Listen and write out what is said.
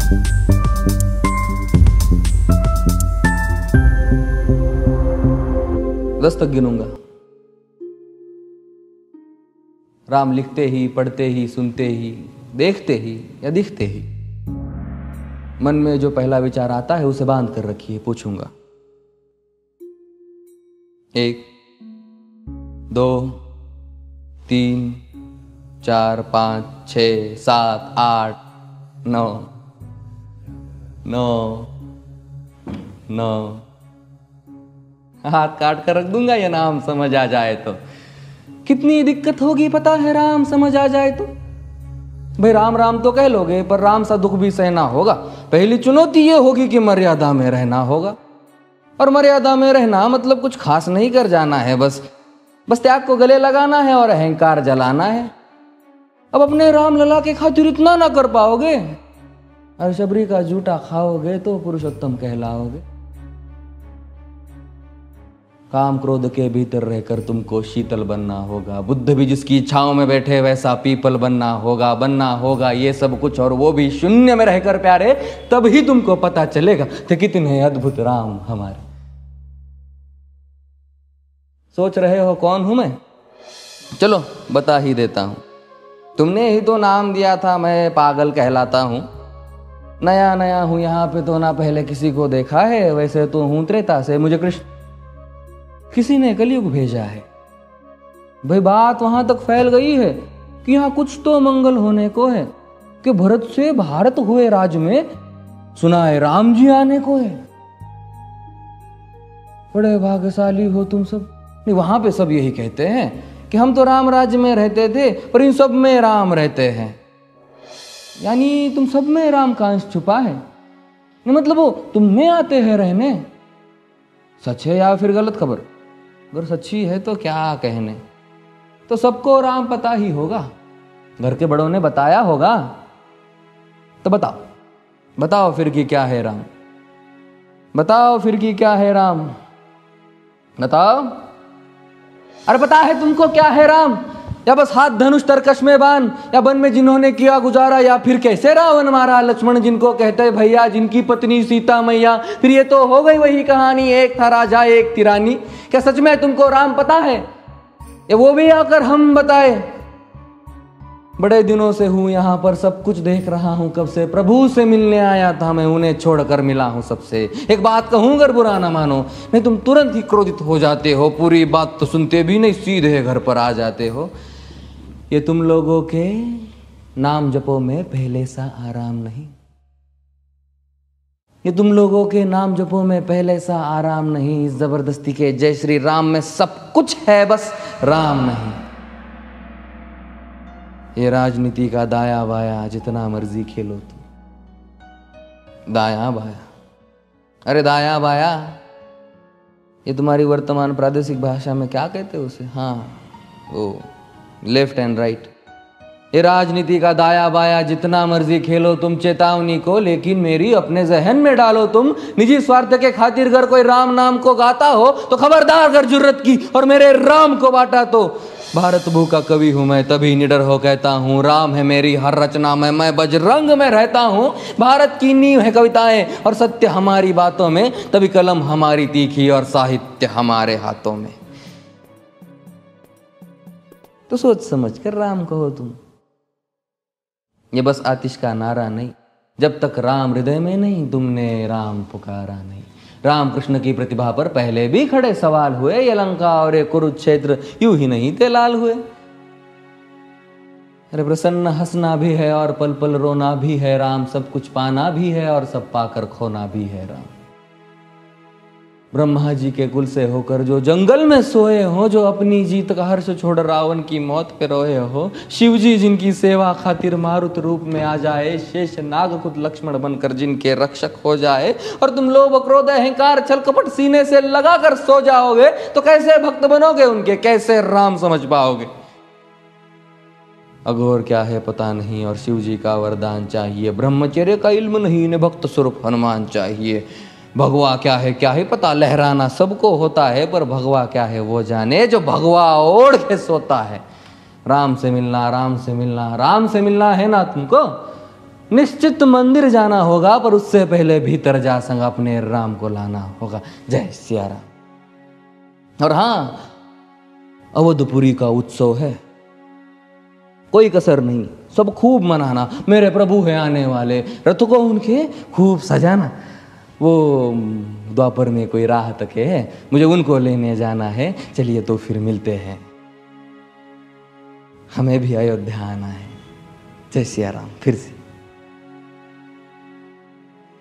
10 तक गिनूंगा। राम लिखते ही, पढ़ते ही, सुनते ही, देखते ही या दिखते ही मन में जो पहला विचार आता है उसे बांध कर रखिए। पूछूंगा 1 2 3 4 5 6 7 8 9 9 9। हाथ काट कर रख दूंगा ये नाम समझ आ जाए तो। कितनी दिक्कत होगी पता है राम समझ आ जाए तो। भाई राम राम तो कह लोगे पर राम सा दुख भी सहना होगा। पहली चुनौती ये होगी कि मर्यादा में रहना होगा। और मर्यादा में रहना मतलब कुछ खास नहीं कर जाना है, बस त्याग को गले लगाना है और अहंकार जलाना है। अब अपने राम लला के खातिर इतना ना कर पाओगे और शबरी का जूठा खाओगे तो पुरुषोत्तम कहलाओगे। काम क्रोध के भीतर रहकर तुमको शीतल बनना होगा। बुद्ध भी जिसकी इच्छाओं में बैठे वैसा पीपल बनना होगा ये सब कुछ, और वो भी शून्य में रहकर प्यारे। तभी तुमको पता चलेगा कि कितने अद्भुत राम हमारे। सोच रहे हो कौन हूं मैं? चलो बता ही देता हूं। तुमने ही तो नाम दिया था मैं पागल कहलाता हूं। नया नया हूं यहाँ पे तो ना पहले किसी को देखा है। वैसे तो हूं त्रेता से, मुझे कृष्ण किसी ने कलयुग भेजा है। भाई बात वहां तक फैल गई है कि यहाँ कुछ तो मंगल होने को है कि भरत से भारत हुए राज में सुना है राम जी आने को है। बड़े भाग्यशाली हो तुम सब। नहीं, वहां पे सब यही कहते हैं कि हम तो राम राज्य में रहते थे पर इन सब में राम रहते हैं। यानी तुम सब में राम का अंश छुपा है। मतलब वो तुम में आते हैं रहने। सच है या फिर गलत खबर? अगर सच्ची है तो क्या कहने। तो सबको राम पता ही होगा, घर के बड़ों ने बताया होगा। तो बताओ फिर कि क्या है राम। बताओ फिर कि क्या है राम। बताओ। अरे पता है तुमको क्या है राम? या बस हाथ धनुष तरकश में बांध, या वन में जिन्होंने किया गुजारा, या फिर कैसे रावण मारा लक्ष्मण जिनको कहते भैया, जिनकी पत्नी सीता मैया। फिर ये तो हो गई वही कहानी, एक था राजा एक थी रानी। क्या सच में तुमको राम पता है? ये वो भी आकर हम बताए। बड़े दिनों से हूं यहाँ पर, सब कुछ देख रहा हूं कब से। प्रभु से मिलने आया था मैं, उन्हें छोड़कर मिला हूं सबसे। एक बात कहूं अगर बुरा ना मानो, नहीं तुम तुरंत ही क्रोधित हो जाते हो। पूरी बात तो सुनते भी नहीं, सीधे घर पर आ जाते हो। ये तुम लोगों के नाम जपो में पहले सा आराम नहीं। ये तुम लोगों के नाम जपो में पहले सा आराम नहीं। इस जबरदस्ती के जय श्री राम में सब कुछ है, बस राम नहीं। ये राजनीति का दाया बाया जितना मर्जी खेलो तुम। दाया बाया, अरे दाया बाया ये तुम्हारी वर्तमान प्रादेशिक भाषा में क्या कहते हो उसे? हाँ वो लेफ्ट एंड राइट। ये राजनीति का दाया बाया जितना मर्जी खेलो तुम चेतावनी को, लेकिन मेरी अपने जहन में डालो तुम। निजी स्वार्थ के खातिर अगर कोई राम नाम को गाता हो तो खबरदार अगर जुर्रत की और मेरे राम को बांटा तो। भारत भू का कवि हूं मैं, तभी निडर हो कहता हूं राम है मेरी हर रचना में। मैं बजरंग में रहता हूं। भारत की नींव है कविताएं और सत्य हमारी बातों में, तभी कलम हमारी तीखी और साहित्य हमारे हाथों में। तो सोच समझ कर राम कहो तुम। ये बस आतिश का नारा नहीं, जब तक राम हृदय में नहीं तुमने राम पुकारा नहीं। राम कृष्ण की प्रतिभा पर पहले भी खड़े सवाल हुए। ये लंका और ये कुरुक्षेत्र यूं ही नहीं थे लाल हुए। अरे प्रसन्न हंसना भी है और पल पल रोना भी है राम। सब कुछ पाना भी है और सब पाकर खोना भी है राम। ब्रह्मा जी के कुल से होकर जो जंगल में सोए हो, जो अपनी जीत का हर्ष छोड़ रावण की मौत पे रोए हो। शिव जी जिनकी सेवा खातिर मारुत रूप में आ जाए। शेष नाग खुद लक्ष्मण बनकर जिनके रक्षक हो जाए। और तुम लोभ क्रोध अहंकार छल कपट सीने से लगाकर सो जाओगे तो कैसे भक्त बनोगे उनके, कैसे राम समझ पाओगे? अघोर क्या है पता नहीं और शिव जी का वरदान चाहिए। ब्रह्मचर्य का इल्म नहीं, इन्हें भक्त स्वरूप हनुमान चाहिए। भगवा क्या है पता, लहराना सबको होता है पर भगवा क्या है वो जाने जो भगवा ओढ़ के सोता है। राम से मिलना, राम से मिलना, राम से मिलना है ना तुमको, निश्चित मंदिर जाना होगा, पर उससे पहले भीतर जा संग अपने राम को लाना होगा। जय सिया राम। और हाँ, अवधपुरी का उत्सव है, कोई कसर नहीं, सब खूब मनाना। मेरे प्रभु है आने वाले, रथ को उनके खूब सजाना। वो द्वापर में कोई राह तके है, मुझे उनको लेने जाना है। चलिए तो फिर मिलते हैं, हमें भी अयोध्या आना है। जय सिया राम। फिर से